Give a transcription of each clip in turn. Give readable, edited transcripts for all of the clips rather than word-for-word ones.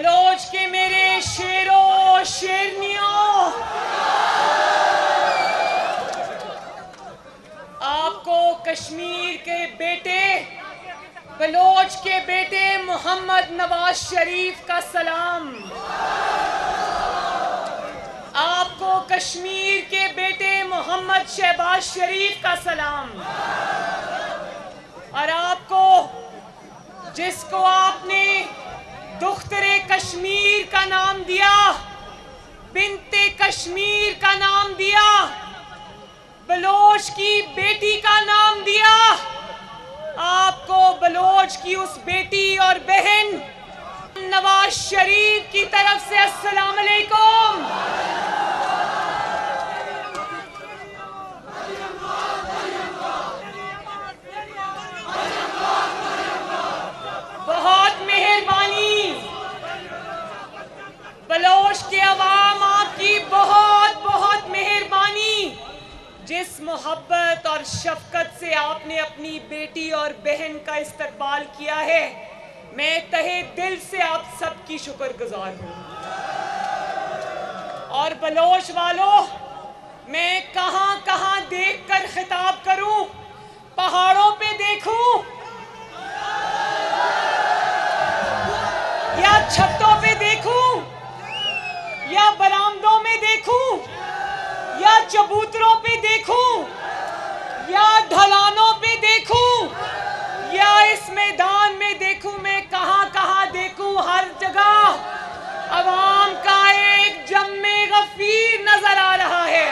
Bloch के मेरे शेरों शेरनियों, आपको कश्मीर के बेटे, बलोच के बेटे मोहम्मद नवाज शरीफ का सलाम। आपको कश्मीर के बेटे मोहम्मद शहबाज शरीफ का सलाम। और आपको, जिसको आपने दुख्तरे कश्मीर का नाम दिया, बिनते कश्मीर का नाम दिया, बलोच की बेटी का नाम दिया, आपको बलोच की उस बेटी और बहन नवाज शरीफ की तरफ से अस्सलाम अलैकुम। बहुत मेहरबानी बलोच के अवाम, आपकी बहुत बहुत मेहरबानी। जिस मोहब्बत और शफकत से आपने अपनी बेटी और बहन का इस्तकबाल किया है, मैं तहे दिल से आप सबकी शुक्रगुजार हूँ। और बलोच वालों, मैं कहाँ कहाँ देखकर खिताब करूँ? पहाड़ों पे देखूँ या छतों पे देखूं, या बरामदों में देखूं, या चबूतरों पे देखूं, या ढलानों पे देखूं, या इस मैदान में देखूं? मैं कहां कहां देखूं? हर जगह अवाम का एक जम्मे गफीर नजर आ रहा है।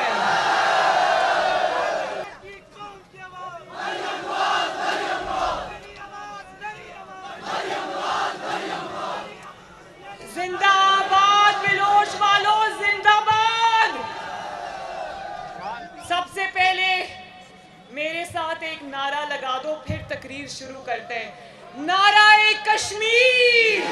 जिंदाबाद बलोच वालों, जिंदाबाद। सबसे पहले मेरे साथ एक नारा लगा दो, फिर तकरीर शुरू करते हैं। नाराए कश्मीर।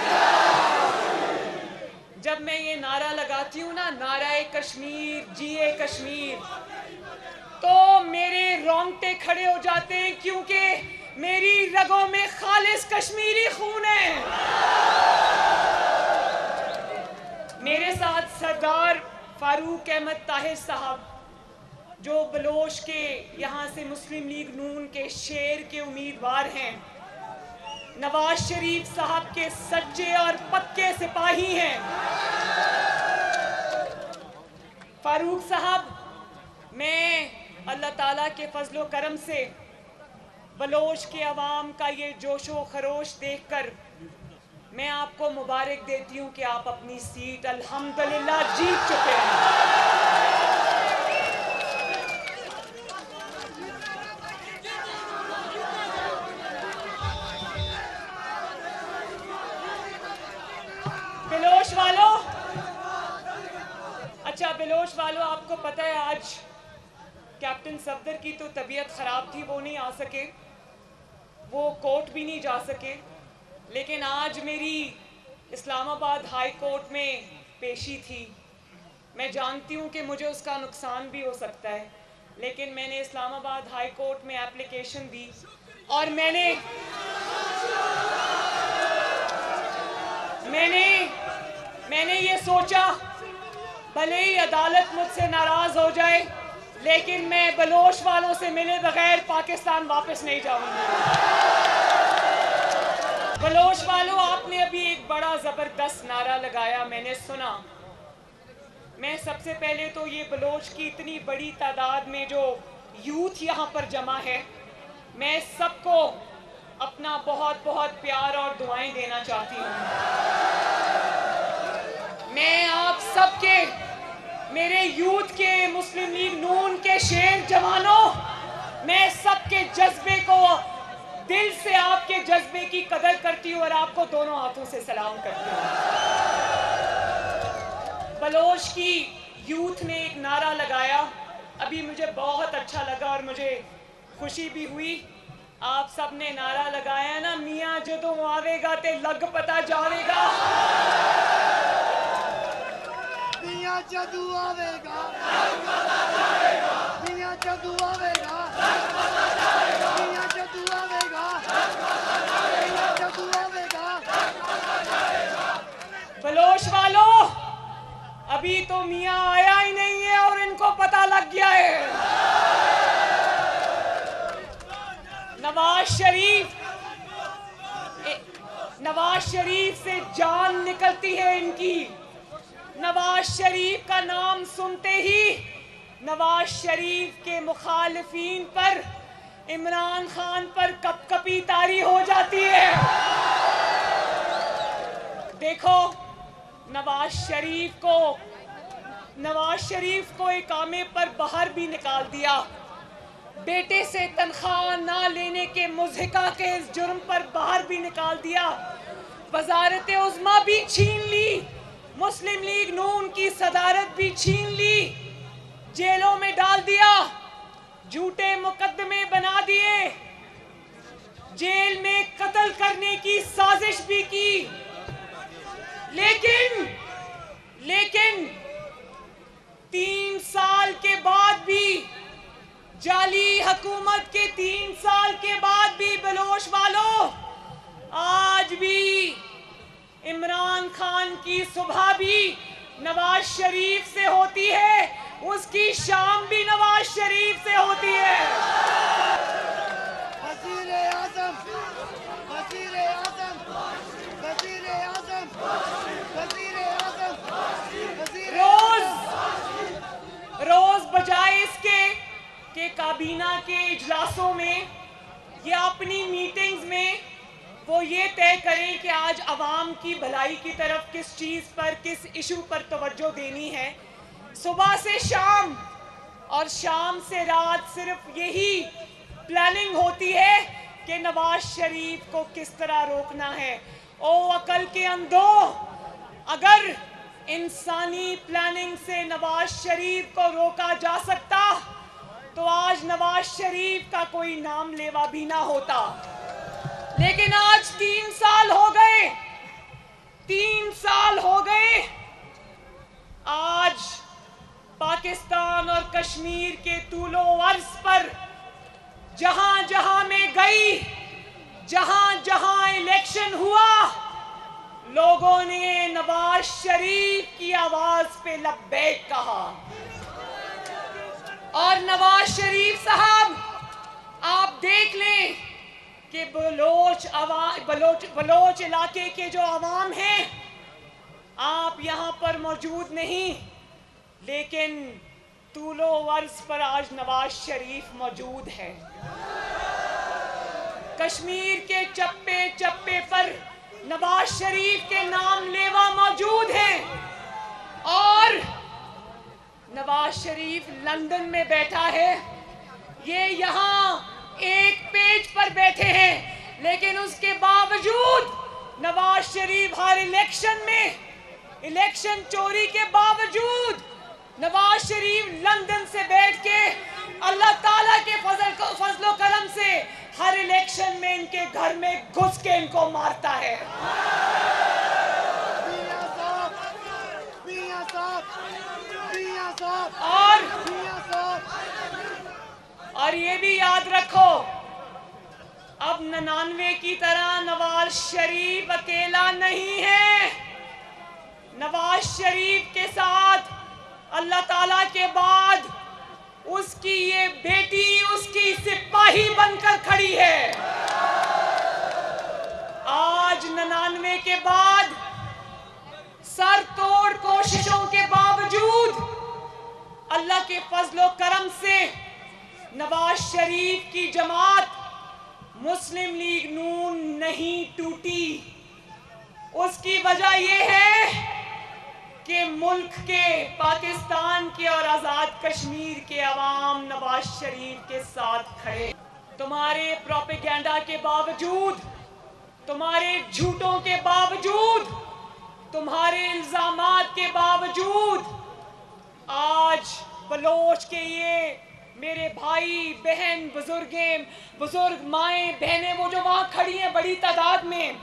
जब मैं ये नारा लगाती हूँ ना, नाराए कश्मीर, जिए कश्मीर, तो मेरे रोंगटे खड़े हो जाते हैं, क्योंकि मेरी रगों में खालिस कश्मीरी खून है। मेरे साथ सरदार फारूक अहमद ताहिर साहब, जो बलोच के यहाँ से मुस्लिम लीग नून के शेर के उम्मीदवार हैं, नवाज शरीफ साहब के सच्चे और पक्के सिपाही हैं। फारूक साहब, मैं अल्लाह ताला के फजलो करम से बलोच के अवाम का ये जोशो खरोश देखकर मैं आपको मुबारक देती हूँ कि आप अपनी सीट अल्हम्दुलिल्लाह जीत चुके हैं। बलोच वालों, अच्छा बलोच वालों, आपको पता है आज कैप्टन सफदर की तो तबीयत खराब थी, वो नहीं आ सके, वो कोर्ट भी नहीं जा सके। लेकिन आज मेरी इस्लामाबाद हाई कोर्ट में पेशी थी। मैं जानती हूँ कि मुझे उसका नुकसान भी हो सकता है, लेकिन मैंने इस्लामाबाद हाई कोर्ट में एप्लीकेशन दी और मैंने ये सोचा, भले ही अदालत मुझसे नाराज हो जाए, लेकिन मैं बलोच वालों से मिले बगैर पाकिस्तान वापस नहीं जाऊंगी। बलोच वालों, आपने अभी एक बड़ा जबरदस्त नारा लगाया, मैंने सुना। मैं सबसे पहले तो ये बलोच की इतनी बड़ी तादाद में जो यूथ यहाँ पर जमा है, मैं सबको अपना बहुत बहुत प्यार और दुआएं देना चाहती हूँ। मैं आप सबके, मेरे यूथ के, मुस्लिम लीग नून के शेर जवानों, मैं सबके जज्बे को, दिल से आपके जज्बे की कदर करती हूँ और आपको दोनों हाथों से सलाम करती हूँ। बलोच की यूथ ने एक नारा लगाया, अभी मुझे बहुत अच्छा लगा और मुझे खुशी भी हुई। आप सब ने नारा लगाया ना, मियाँ जदों आवेगा ते लग पता जावेगा। मियाँ जदों आवेगा, मियाँ जदों आवेगा, मियाँ जदों आवेगा, मियाँ जदों आवेगा। बलोच वालों, अभी तो मियां आया ही नहीं है और इनको पता लग गया है। नवाज शरीफ से जान निकलती है इनकी। नवाज शरीफ का नाम सुनते ही नवाज शरीफ के मुखालिफिन पर, इमरान खान पर कपकपी तारी हो जाती है। देखो, नवाज शरीफ को इकामे पर बाहर भी निकाल दिया, बेटे से तनख्वाह ना लेने के मुज़हिका के इस जुर्म पर बाहर भी निकाल दिया, वज़ारत उज़्मा भी छीन ली, मुस्लिम लीग नून की सदारत भी छीन ली, जेलों में डाल दिया, झूठे मुकदमे बना दिए, जेल में कत्ल करने की साजिश भी की। लेकिन 3 साल के बाद भी, जाली हुकूमत के 3 साल के बाद भी बलोच वालों, आज भी इमरान खान की सुबह भी नवाज शरीफ से होती है, उसकी शाम भी नवाज शरीफ से होती है। वज़ीर आज़म, वज़ीर आज़म, वज़ीर आज़म, वज़ीर आज़म, वज़ीर रोज बजाय इसके कि काबीना के इजलासों में या अपनी मीटिंग्स में वो ये तय करें कि आज अवाम की भलाई की तरफ किस चीज़ पर, किस इशू पर तवज्जो देनी है, सुबह से शाम और शाम से रात सिर्फ यही प्लानिंग होती है कि नवाज शरीफ को किस तरह रोकना है। ओ अकल के अंधो, अगर इंसानी प्लानिंग से नवाज शरीफ को रोका जा सकता तो आज नवाज शरीफ का कोई नाम लेवा भी ना होता। लेकिन आज 3 साल हो गए, 3 साल हो गए। आज पाकिस्तान और कश्मीर के तूलो अर्ज पर जहां जहां में गई, जहां जहां इलेक्शन हुआ, लोगों ने नवाज शरीफ की आवाज पे लब्बैक कहा। और नवाज शरीफ साहब, आप देख लें कि बलोच इलाके के जो अवाम हैं, आप यहाँ पर मौजूद नहीं, लेकिन तूलो वर्ष पर आज नवाज शरीफ मौजूद है। कश्मीर के चप्पे चप्पे पर नवाज शरीफ के नाम लेवा मौजूद हैं और नवाज शरीफ लंदन में बैठा है, ये यहाँ एक पेज पर बैठे हैं, लेकिन उसके बावजूद नवाज शरीफ हर इलेक्शन में, इलेक्शन चोरी के बावजूद नवाज शरीफ लंदन से बैठ के अल्लाह ताला के फजलो करम से हर इलेक्शन में इनके घर में घुस के इनको मारता है। और ये भी याद रखो, अब 99 की तरह नवाज शरीफ अकेला नहीं है। नवाज शरीफ के साथ अल्लाह ताला के बाद उसकी ये बेटी उसकी सिपाही बनकर खड़ी है। आज 99 के बाद सर तोड़ कोशिशों के बावजूद अल्लाह के फजलो करम से नवाज शरीफ की जमात मुस्लिम लीग नून नहीं टूटी। उसकी वजह यह है कि मुल्क के, पाकिस्तान के और आज़ाद कश्मीर के अवाम नवाज शरीफ के साथ खड़े। तुम्हारे प्रोपेगेंडा के बावजूद, तुम्हारे झूठों के बावजूद, तुम्हारे इल्जामात के बावजूद आज बलोच के ये मेरे भाई बहन, बुजुर्ग माएँ बहनें, वो जो वहाँ खड़ी हैं बड़ी तादाद में,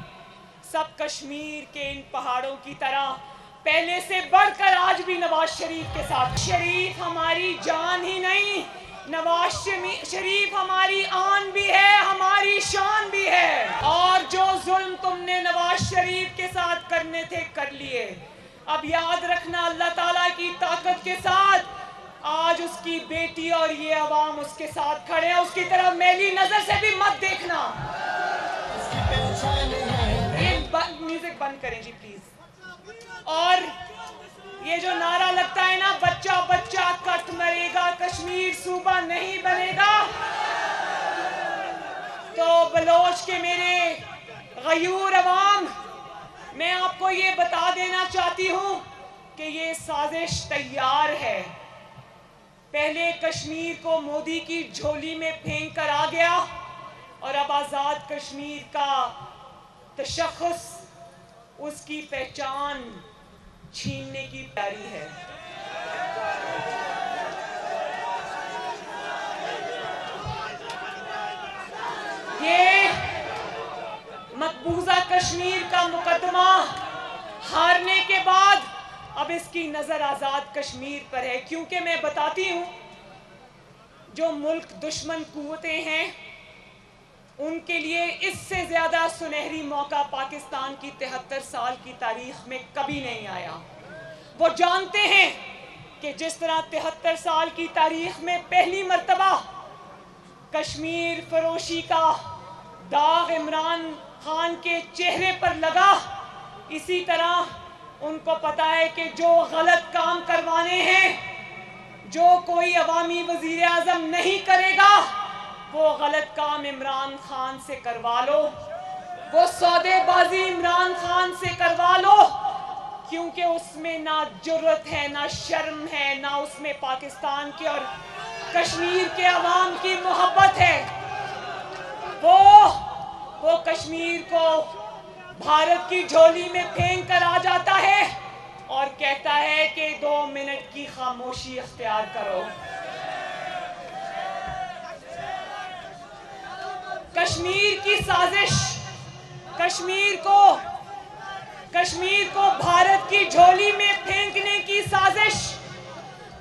सब कश्मीर के इन पहाड़ों की तरह पहले से बढ़कर आज भी नवाज शरीफ के साथ। शरीफ हमारी जान ही नहीं, नवाज शरीफ हमारी आन भी है, हमारी शान भी है। और जो जुल्म तुमने नवाज शरीफ के साथ करने थे कर लिए। अब याद रखना, अल्लाह ताला की ताकत के साथ आज उसकी बेटी और ये अवाम उसके साथ खड़े हैं। उसकी तरफ मैली नजर से भी मत देखना। ये म्यूजिक बंद करें जी प्लीज। और ये जो नारा लगता है ना, बच्चा बच्चा कट मरेगा, कश्मीर सूबा नहीं बनेगा, तो बलोच के मेरे गयूर अवाम, मैं आपको ये बता देना चाहती हूं कि ये साजिश तैयार है। पहले कश्मीर को मोदी की झोली में फेंक कर आ गया और अब आजाद कश्मीर का तशख्खुस, उसकी पहचान छीनने की तैयारी है। ये मकबूजा कश्मीर का मुकदमा हारने के बाद अब इसकी नजर आजाद कश्मीर पर है, क्योंकि मैं बताती हूं, जो मुल्क दुश्मन कुव्वतें हैं उनके लिए इससे ज्यादा सुनहरी मौका पाकिस्तान की 73 साल की तारीख में कभी नहीं आया। वो जानते हैं कि जिस तरह 73 साल की तारीख में पहली मर्तबा कश्मीर फरोशी का दाग इमरान खान के चेहरे पर लगा, इसी तरह उनको पता है कि जो गलत काम करवाने हैं, जो कोई अवामी वजीर आजम नहीं करेगा, वो गलत काम इमरान खान से करवा लो, वो सौदेबाजी इमरान खान से करवा लो, क्योंकि उसमें ना जुर्रत है, ना शर्म है, ना उसमें पाकिस्तान की और कश्मीर के अवाम की मोहब्बत है। वो कश्मीर को भारत की झोली में फेंक कर आ जाता है और कहता है कि 2 मिनट की खामोशी इख्तियार करो। कश्मीर की साजिश, कश्मीर को भारत की झोली में फेंकने की साजिश,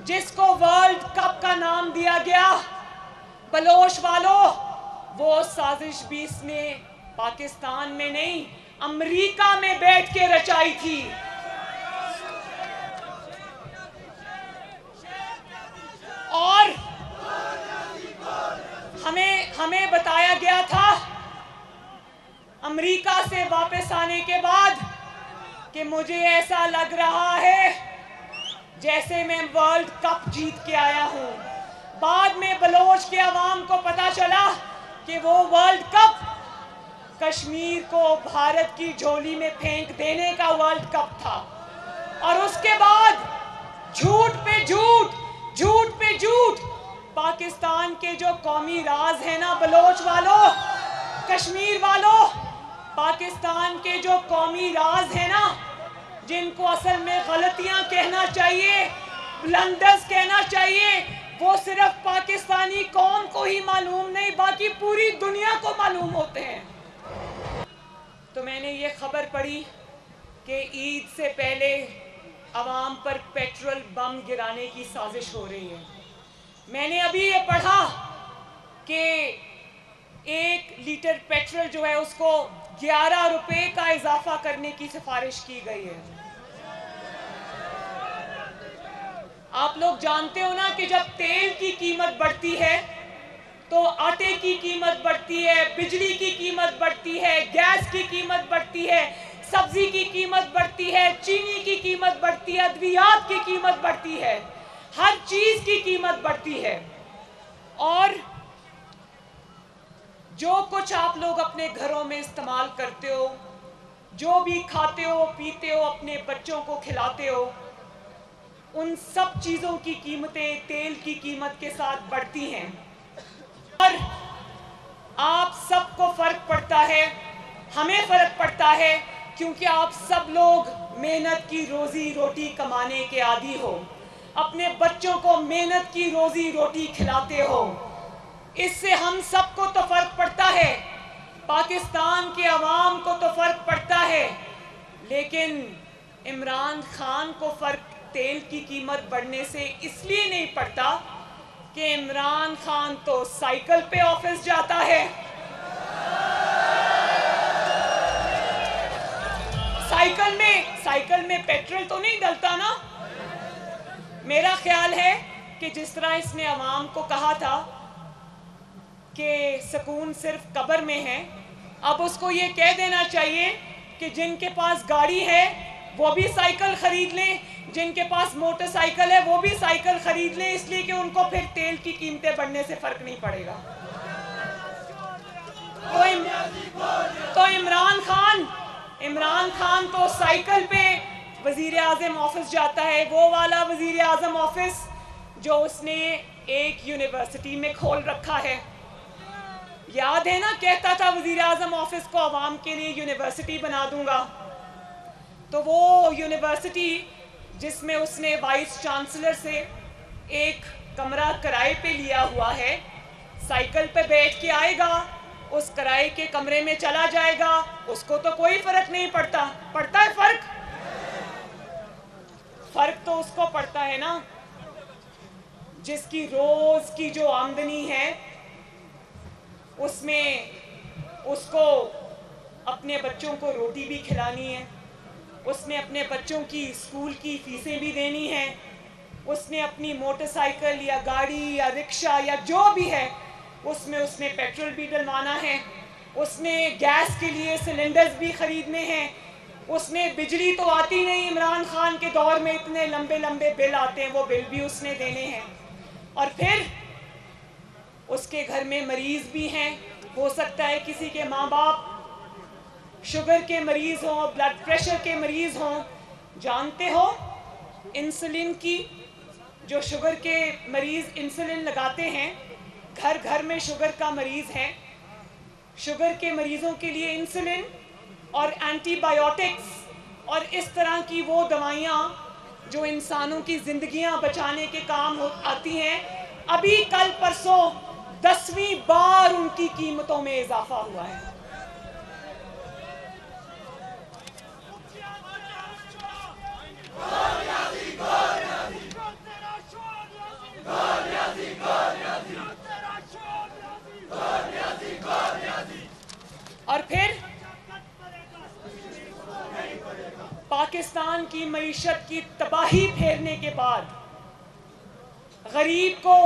जिसको वर्ल्ड कप का नाम दिया गया, बलोच वालों, वो साजिश भी इसने पाकिस्तान में नहीं, अमेरिका में बैठ के रचाई थी। और हमें बताया गया था अमेरिका से वापस आने के बाद कि मुझे ऐसा लग रहा है जैसे मैं वर्ल्ड कप जीत के आया हूं। बाद में बलोच के अवाम को पता चला कि वो वर्ल्ड कप कश्मीर को भारत की झोली में फेंक देने का वर्ल्ड कप था। और उसके बाद झूठ पे झूठ पाकिस्तान के जो कौमी राज है ना, बलोच वालों, कश्मीर वालों, पाकिस्तान के जो कौमी राज है ना, जिनको असल में गलतियां कहना चाहिए, ब्लंडर्स कहना चाहिए, वो सिर्फ पाकिस्तानी कौम को ही मालूम नहीं, बाकी पूरी दुनिया को मालूम होते हैं। तो मैंने ये खबर पढ़ी कि ईद से पहले अवाम पर पेट्रोल बम गिराने की साजिश हो रही है। मैंने अभी ये पढ़ा कि 1 लीटर पेट्रोल जो है उसको 11 रुपए का इजाफा करने की सिफारिश की गई है। आप लोग जानते हो ना कि जब तेल की कीमत बढ़ती है तो आटे की कीमत बढ़ती है, बिजली की कीमत बढ़ती है, गैस की कीमत बढ़ती है, सब्जी की कीमत बढ़ती है, चीनी की कीमत बढ़ती है, अद्वियात की कीमत बढ़ती है, हर चीज की कीमत बढ़ती है। और जो कुछ आप लोग अपने घरों में इस्तेमाल करते हो, जो भी खाते हो पीते हो, अपने बच्चों को खिलाते हो, उन सब चीजों की कीमतें तेल की कीमत के साथ बढ़ती हैं। और आप सबको फर्क पड़ता है, हमें फर्क पड़ता है, क्योंकि आप सब लोग मेहनत की रोजी रोटी कमाने के आदी हो, अपने बच्चों को मेहनत की रोजी रोटी खिलाते हो। इससे हम सबको तो फर्क पड़ता है, पाकिस्तान के अवाम को तो फर्क पड़ता है, लेकिन इमरान खान को फर्क तेल की कीमत बढ़ने से इसलिए नहीं पड़ता कि इमरान खान तो साइकिल पे ऑफिस जाता है। साइकिल में पेट्रोल तो नहीं डलता ना। मेरा ख्याल है कि जिस तरह इसने अवाम को कहा था कि सुकून सिर्फ कब्र में है, अब उसको ये कह देना चाहिए कि जिनके पास गाड़ी है वो भी साइकिल खरीद लें, जिनके पास मोटरसाइकिल है वो भी साइकिल खरीद लें, इसलिए कि उनको फिर तेल की कीमतें बढ़ने से फर्क नहीं पड़ेगा। तो इमरान खान तो साइकिल पे वजीर आज़म ऑफिस जाता है, वो वाला वजीर आज़म ऑफिस जो उसने एक यूनिवर्सिटी में खोल रखा है। याद है ना, कहता था वजीर आज़म ऑफिस को आवाम के लिए यूनिवर्सिटी बना दूंगा। तो वो यूनिवर्सिटी जिसमें उसने वाइस चांसलर से एक कमरा किराए पे लिया हुआ है, साइकिल पे बैठ के आएगा, उस किराए के कमरे में चला जाएगा, उसको तो कोई फर्क नहीं पड़ता। पड़ता है फर्क तो उसको पड़ता है ना जिसकी रोज की जो आमदनी है उसमें उसको अपने बच्चों को रोटी भी खिलानी है, उसने अपने बच्चों की स्कूल की फीसें भी देनी है, उसने अपनी मोटरसाइकिल या गाड़ी या रिक्शा या जो भी है उसमें उसने पेट्रोल भी डलवाना है, उसने गैस के लिए सिलेंडर्स भी खरीदने हैं, उसने बिजली तो आती नहीं, इमरान खान के दौर में इतने लंबे लंबे बिल आते हैं, वो बिल भी उसने देने हैं। और फिर उसके घर में मरीज भी हैं, हो सकता है किसी के माँ बाप शुगर के मरीज हों, ब्लड प्रेशर के मरीज हों। जानते हो इंसुलिन की, जो शुगर के मरीज इंसुलिन लगाते हैं, घर घर में शुगर का मरीज है, शुगर के मरीजों के लिए इंसुलिन और एंटीबायोटिक्स और इस तरह की वो दवाइयाँ जो इंसानों की जिंदगियां बचाने के काम आती हैं, अभी कल परसों 10वीं बार उनकी कीमतों में इजाफा हुआ है। और फिर पाकिस्तान की मईशत की तबाही फेरने के बाद, गरीब को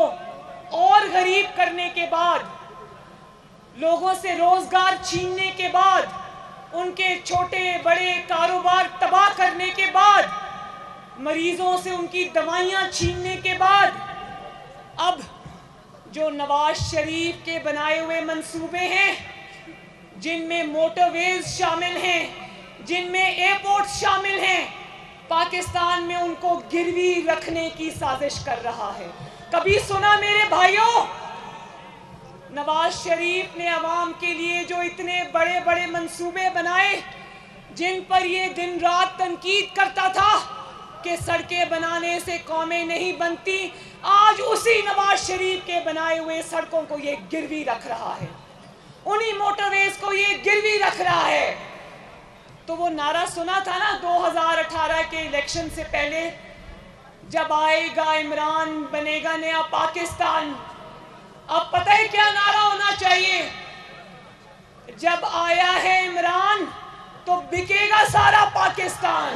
और गरीब करने के बाद, लोगों से रोजगार छीनने के बाद, उनके छोटे बड़े कारोबार तबाह करने के बाद, मरीजों से उनकी दवाइयां छीनने के बाद, अब जो नवाज शरीफ के बनाए हुए मंसूबे हैं, जिनमें मोटरवेज शामिल हैं, जिनमें एयरपोर्ट शामिल हैं, पाकिस्तान में उनको गिरवी रखने की साजिश कर रहा है। कभी सुना मेरे भाइयों, नवाज शरीफ ने अवाम के लिए जो इतने बड़े बड़े मंसूबे बनाए, जिन पर ये दिन रात तनकीद करता था कि सड़कें बनाने से कौमें नहीं बनती, आज उसी नवाज शरीफ के बनाए हुए सड़कों को ये गिरवी रख रहा है, उन्हीं मोटरवेज को ये गिरवी रख रहा है। तो वो नारा सुना था ना 2018 के इलेक्शन से पहले, जब आएगा इमरान बनेगा नया पाकिस्तान। अब पता है क्या नारा होना चाहिए? जब आया है इमरान तो बिकेगा सारा पाकिस्तान।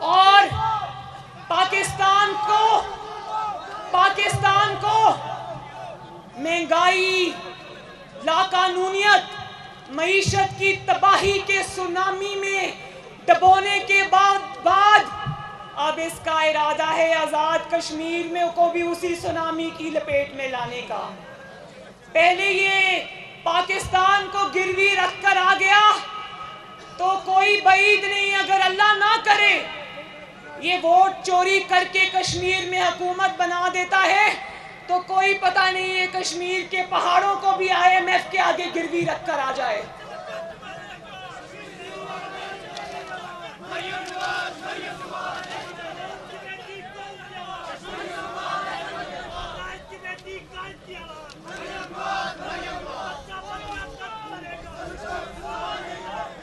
और पाकिस्तान को महंगाई, लाकानूनियत, मईशत की तबाही के सुनामी में डुबोने के बाद अब इसका इरादा है आज़ाद कश्मीर में को भी उसी सुनामी की लपेट में लाने का। पहले ये पाकिस्तान को गिरवी रखकर आ गया, तो कोई बईद नहीं, अगर अल्लाह ना करे ये वोट चोरी करके कश्मीर में हुकूमत बना देता है, तो कोई पता नहीं है कश्मीर के पहाड़ों को भी IMF के आगे गिरवी रखकर आ जाए।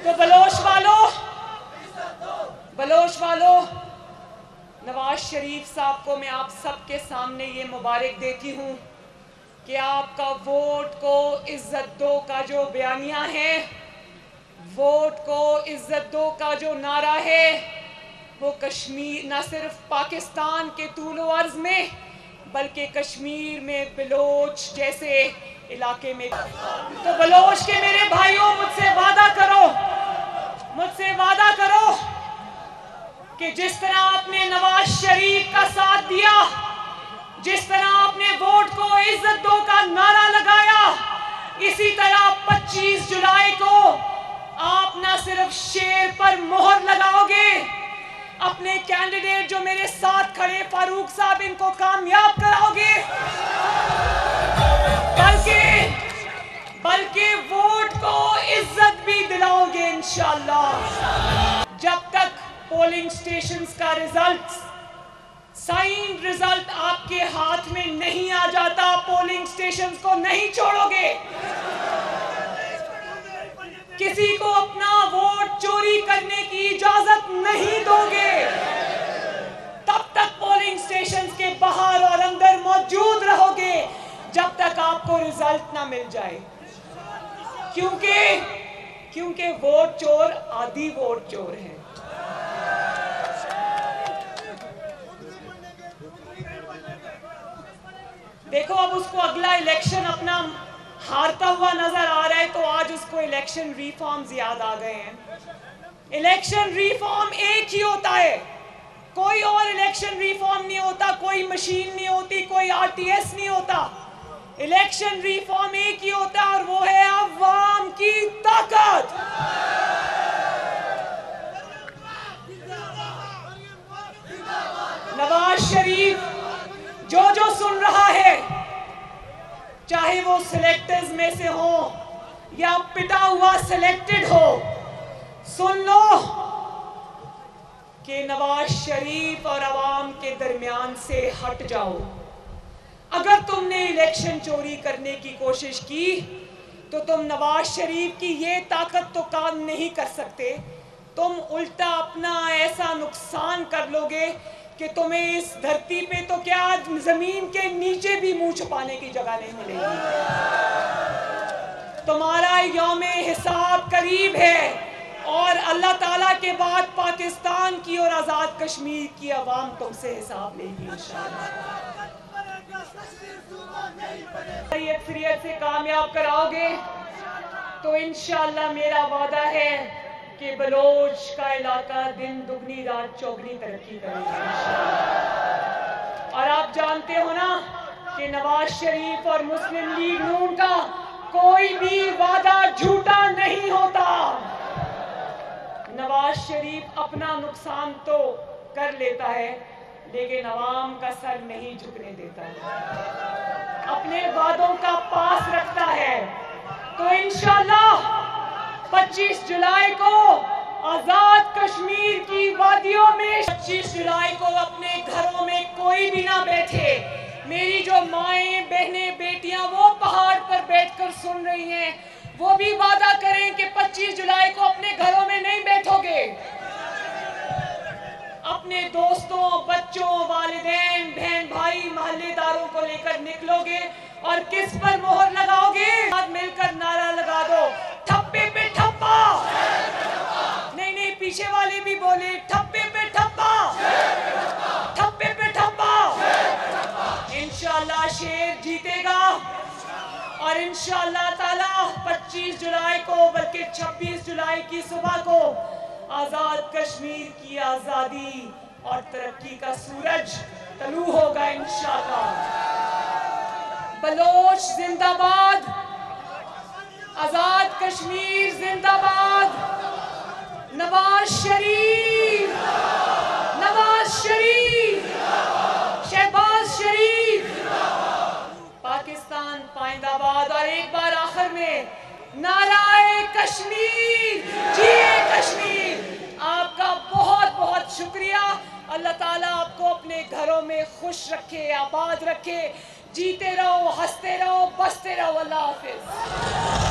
तो बलोच वालों, नवाज शरीफ साहब को मैं आप सबके सामने ये मुबारक देती हूँ कि आपका वोट को इज्जत दो का जो बयानिया है वोट को इज्जत दो का जो नारा है वो कश्मीर न सिर्फ पाकिस्तान के तूलो अर्ज में बल्कि कश्मीर में बलोच जैसे इलाके में। तो बलोच के मेरे भाइयों, मुझसे वादा करो कि जिस तरह आपने नवाज शरीफ का साथ दिया, जिस तरह आपने वोट को इज्जत दो का नारा लगाया, इसी तरह 25 जुलाई को आप न सिर्फ शेर पर मोहर लगाओगे, अपने कैंडिडेट जो मेरे साथ खड़े फारूक साहब, इनको कामयाब कराओगे, बल्कि वोट को इज्जत भी दिलाओगे इंशाअल्लाह। जब तक पोलिंग स्टेशंस का साइन रिजल्ट आपके हाथ में नहीं आ जाता, पोलिंग स्टेशंस को नहीं छोड़ोगे, किसी को अपना वोट चोरी करने की इजाजत नहीं दोगे, तब तक पोलिंग स्टेशंस के बाहर और अंदर मौजूद रहोगे जब तक आपको रिजल्ट ना मिल जाए। क्योंकि वोट चोर आधी वोट चोर है। देखो, अब उसको अगला इलेक्शन अपना हारता हुआ नजर आ रहा है, तो आज उसको इलेक्शन रिफॉर्म्स याद आ गए हैं। इलेक्शन रिफॉर्म एक ही होता है, कोई और इलेक्शन रिफॉर्म नहीं होता, कोई मशीन नहीं होती, कोई आरटीएस नहीं होता। इलेक्शन रिफॉर्म एक ही होता है और वो है अवाम की ताकत। नवाज शरीफ जो सुन रहा है, चाहे वो सिलेक्टर्स में से हो या पिटा हुआ सिलेक्टेड हो, सुन लो कि नवाज शरीफ और अवाम के दरमियान से हट जाओ। अगर तुमने इलेक्शन चोरी करने की कोशिश की तो तुम नवाज शरीफ की ये ताकत तो काम नहीं कर सकते, तुम उल्टा अपना ऐसा नुकसान कर लोगे कि तुम्हें इस धरती पे तो क्या जमीन के नीचे भी मुंह छुपाने की जगह नहीं मिलेगी। तुम्हारा यौमे हिसाब करीब है और अल्लाह ताला के बाद पाकिस्तान की और आजाद कश्मीर की आवाम तुमसे हिसाब लेगी इंशाअल्लाह। अक्सरियत से कामयाब कराओगे तो इंशाअल्लाह मेरा वादा है कि बलोच का इलाका दिन दुगनी रात चौगनी तरक्की करेगा। और आप जानते हो ना कि नवाज शरीफ और मुस्लिम लीग नून का कोई भी वादा झूठा नहीं होता। नवाज शरीफ अपना नुकसान तो कर लेता है लेकिन अवाम का सर नहीं झुकने देता, अपने वादों का पास रखता है। तो इंशाअल्लाह 25 जुलाई को आजाद कश्मीर की वादियों में 25 जुलाई को अपने घरों में कोई भी ना बैठे। मेरी जो माएं, बहनें, बेटियां वो पहाड़ पर बैठकर सुन रही हैं, वो भी वादा करें कि 25 जुलाई को अपने घरों में नहीं बैठोगे, अपने दोस्तों, बच्चों, वालिदैन, बहन भाई, मोहल्लेदारों को लेकर निकलोगे और किस पर मोहर लगाओगे? मिलकर नारा लगा दो, ठप्पे पे ठप्पा। नहीं, पीछे वाले भी बोले, ठप्पे पे ठप्पा, ठप्पे पे ठप्पा। इंशाअल्लाह शेर जीतेगा और इंशाअल्लाह ताला 25 जुलाई को बल्कि 26 जुलाई की सुबह को आजाद कश्मीर की आजादी और तरक्की का सूरज तलू होगा इंशाअल्लाह। बलोच जिंदाबाद, आजाद कश्मीर जिंदाबाद, नवाज शरीफ, शहबाज शरीफ, पाकिस्तान पाइंदाबाद। और एक बार आखिर में नाराए कश्मीर, जिए कश्मीर। आपका बहुत बहुत शुक्रिया। अल्लाह ताला आपको अपने घरों में खुश रखे, आबाद रखे, जीते रहो, हंसते रहो, बसते रहो। अल्लाह हाफिज।